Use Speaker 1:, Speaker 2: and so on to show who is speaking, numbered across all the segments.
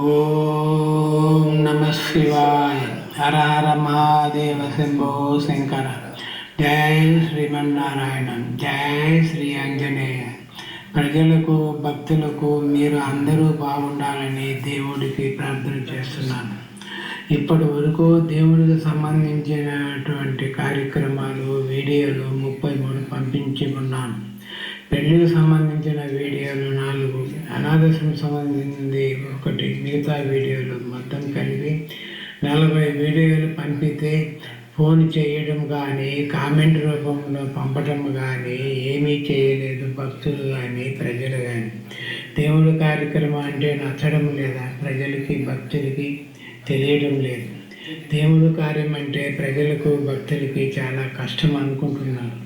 Speaker 1: ఓం నమ శివాయ. హర హర మహాదేవ శంభో శంకర. జై శ్రీమన్నారాయణ. జై శ్రీ ఆంజనేయ. ప్రజలకు భక్తులకు మీరు అందరూ బాగుండాలని దేవుడికి ప్రార్థన చేస్తున్నాను. ఇప్పటి వరకు దేవుడికి సంబంధించినటువంటి కార్యక్రమాలు వీడియోలు 33 పంపించి ఉన్నాను. పెళ్లికి సంబంధించిన వీడియోలు 4, అనాథాశ్రమం సంబంధించింది 1, మిగతా వీడియోలు మొత్తం కలిపి 40 వీడియోలు పంపితే ఫోన్ చేయడం కానీ కామెంట్ రూపంలో పంపటం కానీ ఏమీ చేయలేదు. భక్తులు కానీ ప్రజలు కానీ దేవుడి కార్యక్రమం అంటే నచ్చడం లేదా, ప్రజలకి భక్తులకి తెలియడం లేదు. దేవుడి కార్యం అంటే ప్రజలకు భక్తులకి చాలా కష్టం అనుకుంటున్నారు.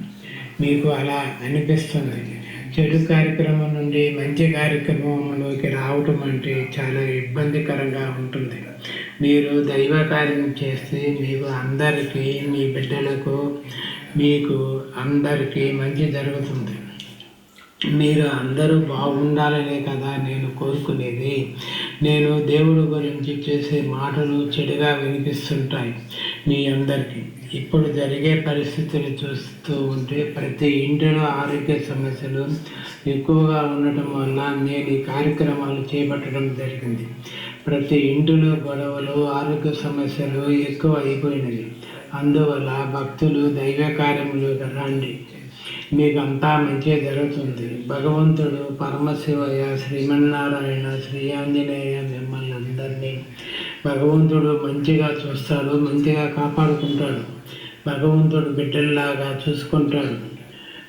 Speaker 1: మీకు అలా అనిపిస్తుంది. చెడు కార్యక్రమం నుండి మంచి కార్యక్రమంలోకి రావటం అంటే చాలా ఇబ్బందికరంగా ఉంటుంది. మీరు దైవ కార్యం చేస్తే మీకు అందరికీ, మీ బిడ్డలకు, మీకు అందరికీ మంచి జరుగుతుంది. మీరు అందరూ బాగుండాలనే కదా నేను కోరుకునేది. నేను దేవుడి గురించి చేసే మాటలు చెడుగా వినిపిస్తుంటాయి మీ అందరికీ. ఇప్పుడు జరిగే పరిస్థితులు చూస్తూ ఉంటే ప్రతి ఇంటిలో ఆరోగ్య సమస్యలు ఎక్కువగా ఉండటం వల్ల నేను ఈ కార్యక్రమాలు చేపట్టడం జరిగింది. ప్రతి ఇంటిలో గొడవలు, ఆరోగ్య సమస్యలు ఎక్కువ అయిపోయినవి. అందువల్ల భక్తులు దైవ కార్యములకు రండి, మీకు అంతా మంచి జరుగుతుంది. భగవంతుడు పరమశివయ్య, శ్రీమన్నారాయణ, శ్రీ ఆంజనేయ మిమ్మల్ని అందరినీ భగవంతుడు మంచిగా చూస్తాడు, మంచిగా కాపాడుకుంటాడు. భగవంతుడు బిడ్డల్లాగా చూసుకుంటాడు.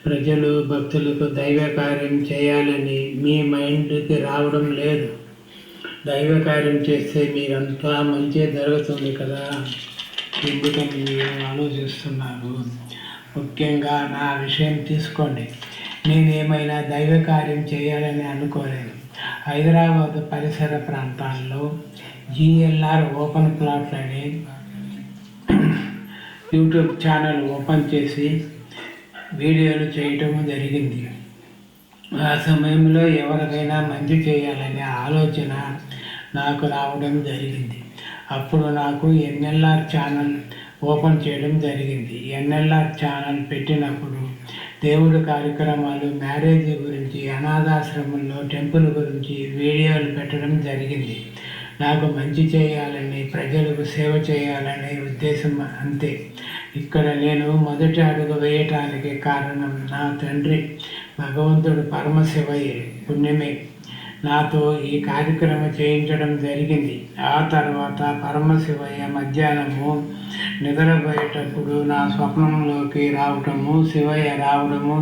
Speaker 1: ప్రజలు భక్తులకు దైవ కార్యం చేయాలని మీ మైండ్కి రావడం లేదు. దైవ కార్యం చేస్తే మీరంతా మంచి జరుగుతుంది కదా, ఎందుకని మీరు ఆలోచిస్తున్నారు. ముఖ్యంగా నా విషయం తీసుకోండి. నేనేమైనా దైవ కార్యం చేయాలని అనుకోలేదు. హైదరాబాద్ పరిసర ప్రాంతాల్లో GLR ఓపెన్ ప్లాట్లని యూట్యూబ్ ఛానల్ ఓపెన్ చేసి వీడియోలు చేయటం జరిగింది. ఆ సమయంలో ఎవరికైనా మంచి చేయాలనే ఆలోచన నాకు రావడం జరిగింది. అప్పుడు నాకు NLR ఛానల్ ఓపెన్ చేయడం జరిగింది. NLR ఛానల్ పెట్టినప్పుడు దేవుడి కార్యక్రమాలు, మ్యారేజ్ గురించి, అనాథాశ్రమంలో టెంపుల్ గురించి వీడియోలు పెట్టడం జరిగింది. నాకు మంచి చేయాలని, ప్రజలకు సేవ చేయాలనే ఉద్దేశం అంతే. ఇక్కడ నేను మొదటి అడుగు వేయటానికి కారణం నా తండ్రి భగవంతుడు పరమశివయ్య పుణ్యమే నాతో ఈ కార్యక్రమం చేయించడం జరిగింది. ఆ తర్వాత పరమశివయ్య మధ్యాహ్నము నిద్రపోయేటప్పుడు నా స్వప్నంలోకి రావటము, శివయ్య రావడము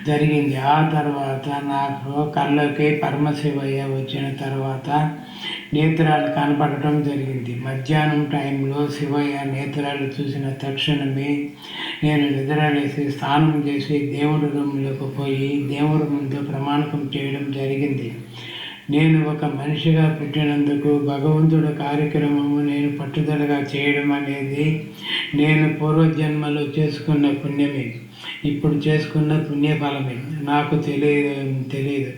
Speaker 1: జరిగింది. ఆ తర్వాత నాకు కళ్ళకి పరమశివయ్య వచ్చిన తర్వాత నేత్రాలు కనపడటం జరిగింది. మధ్యాహ్నం టైంలో శివయ్య నేత్రాలు చూసిన తక్షణమే నేను నిద్రలేసి స్నానం చేసి దేవుడి రూమ్లోకి పోయి దేవుడి ముందు ప్రమాణకం చేయడం జరిగింది. నేను ఒక మనిషిగా పుట్టినందుకు భగవంతుడి కార్యక్రమము నేను పట్టుదలగా చేయడం అనేది నేను పూర్వజన్మలో చేసుకున్న పుణ్యమే, ఇప్పుడు చేసుకున్న పుణ్యఫలమే. నాకు తెలియదు.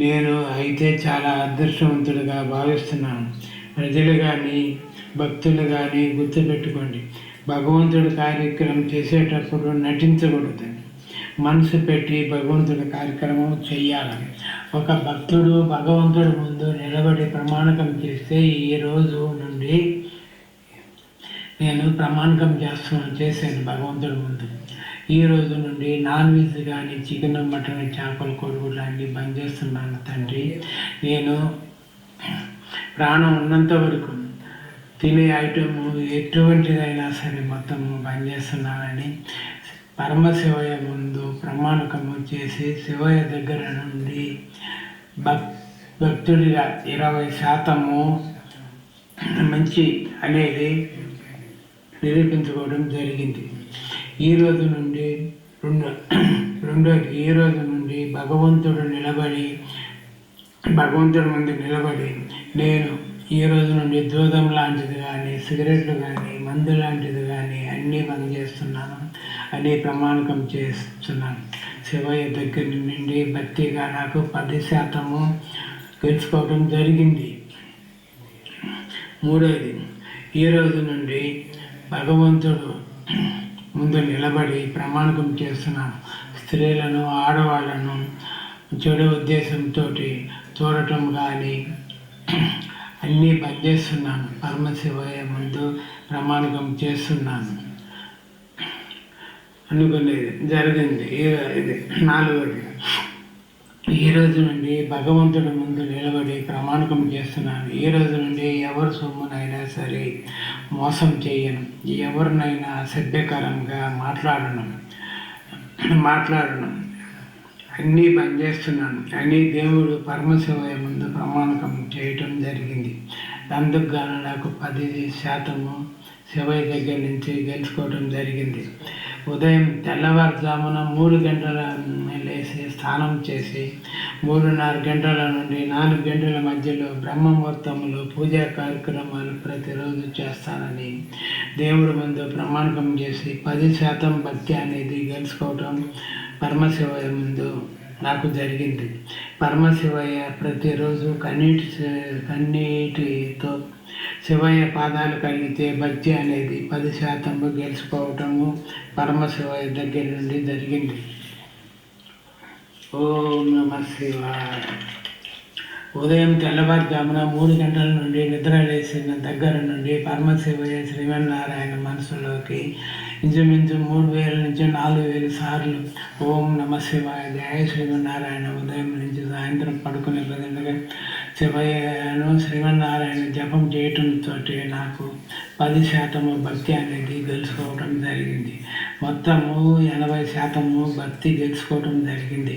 Speaker 1: నేను అయితే చాలా అదృష్టవంతుడిగా భావిస్తున్నాను. ప్రజలు కానీ భక్తులు కానీ గుర్తుపెట్టుకోండి, భగవంతుడి కార్యక్రమం చేసేటప్పుడు నటించకూడదు. మనసు పెట్టి భగవంతుడి కార్యక్రమం చేయాలి. ఒక భక్తుడు భగవంతుడి ముందు నిలబడి ప్రమాణకం చేస్తే, ఈ రోజు నుండి నేను ప్రమాణకం చేశాను భగవంతుడి ముందు. ఈ రోజు నుండి నాన్ వెజ్ కానీ చికెన్, మటన్, చేపలు, కొడుగులు అన్నీ బంద్ చేస్తున్నాను తండ్రి. నేను ప్రాణం ఉన్నంత వరకు తినే ఐటమ్ ఎటువంటిదైనా సరే మొత్తం బంద్ చేస్తున్నానని పరమశివయ్య ముందు ప్రమాణకము చేసి శివయ్య దగ్గర నుండి భక్తుడిగా 20% మంచి అనేది నిరూపించుకోవడం జరిగింది. ఈ రోజు నుండి భగవంతుడి ముందు నిలబడి నేను ఈ రోజు నుండి దూదం లాంటిది కానీ, సిగరెట్లు కానీ, మందు లాంటిది కానీ అన్నీ బంద్ చేస్తున్నాను అని ప్రమాణకం చేస్తున్నాను. శివయ్య దగ్గర నుండి భక్తిగా నాకు 10% గెలుచుకోవడం జరిగింది. మూడోది, ఈ రోజు నుండి భగవంతుడు ముందు నిలబడి ప్రమాణకం చేస్తున్నాను. స్త్రీలను, ఆడవాళ్ళను చెడు ఉద్దేశంతో చూడటం కానీ అన్నీ బంద్ చేస్తున్నాను. పరమశివయ్య ముందు ప్రమాణకం చేస్తున్నాను అనుకునేది జరిగింది. ఇది నాలుగోది, ఈ రోజు నుండి భగవంతుడి ముందు నిలబడి ప్రమాణకం చేస్తున్నాను. ఈ రోజు నుండి ఎవరి సొమ్మునైనా సరే మోసం చేయను, ఎవరినైనా అసభ్యకరంగా మాట్లాడను, అన్నీ బంద్ చేస్తున్నాను అని దేవుడు పరమశివయ్య ముందు ప్రమాణకం చేయటం జరిగింది. అందుకు గాను నాకు 10% శివయ్య దగ్గర నుంచి గెలుచుకోవడం జరిగింది. ఉదయం తెల్లవారుజామున 3 గంటల లేచి స్నానం చేసి 3:30 గంటల నుండి 4 గంటల మధ్యలో బ్రహ్మముహూర్తంలో పూజా కార్యక్రమాలు ప్రతిరోజు చేస్తానని దేవుడి ముందు ప్రమాణకం చేసి 10% భక్తి అనేది గెలుచుకోవటం పరమశివయ్య ముందు నాకు జరిగింది. పరమశివయ్య ప్రతిరోజు కన్నీటితో శివయ్య పాదాలు కడిగితే భక్తి అనేది 10% గెలుచుకోవటము పరమశివయ్య దగ్గర నుండి జరిగింది. ఓం నమః శివాయ. ఉదయం తెల్లవారుజామున 3 గంటల నుండి నిద్ర లేచిన దగ్గర నుండి పరమశివయ్య శ్రీమన్నారాయణ మనసులోకి ఇంచుమించు 3000 నుంచి 4000 సార్లు ఓం నమః శివాయ, జయ శ్రీమన్నారాయణ ఉదయం నుంచి సాయంత్రం పడుకునే బదులుగా శివయ్యను శ్రీమన్నారాయణ జపం చేయటంతో నాకు 10% భక్తి అనేది గెలుచుకోవడం జరిగింది. మొత్తము 80% భక్తి గెలుచుకోవడం జరిగింది.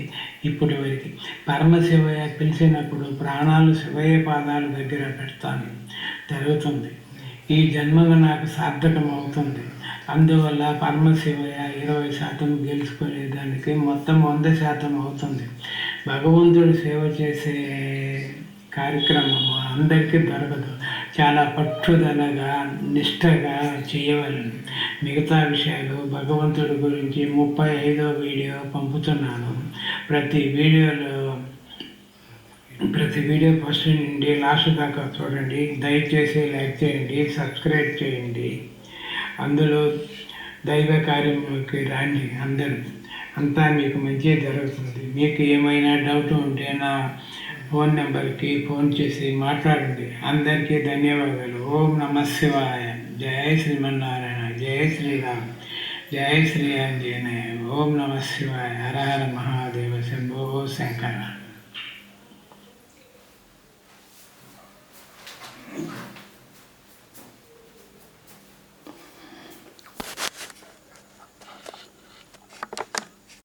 Speaker 1: ఇప్పటి వరకు పరమశివయ్య పిలిచినప్పుడు ప్రాణాలు శివయ్య పాదాల దగ్గర పెడతాను జరుగుతుంది. ఈ జన్మగా నాకు సార్థకం అవుతుంది. అందువల్ల పరమశివయ్య 20% గెలుచుకునేదానికి మొత్తం 100% అవుతుంది. భగవంతుడు సేవ చేసే కార్యక్రమం అందరికీ దొరకదు. చాలా పట్టుదలగా నిష్టగా చేయవలను. మిగతా విషయాలు భగవంతుడి గురించి 35వ వీడియో పంపుతున్నాను. ప్రతి వీడియో ఫస్ట్ నుండి లాస్ట్ దాకా చూడండి. దయచేసి లైక్ చేయండి, సబ్స్క్రైబ్ చేయండి. అందులో దైవ కార్యంలోకి రండి. అంతా మీకు మంచిగా జరుగుతుంది. మీకు ఏమైనా డౌట్ ఉంటే నా ఫోన్ నెంబర్కి ఫోన్ చేసి మాట్లాడండి. అందరికీ ధన్యవాదాలు. ఓం నమః శివాయ. జయ శ్రీమన్నారాయణ, జయ శ్రీరామ్, జయ శ్రీ ఆంజనేయ. ఓం నమః శివాయ. హర హర మహాదేవ, శంభో శంకర.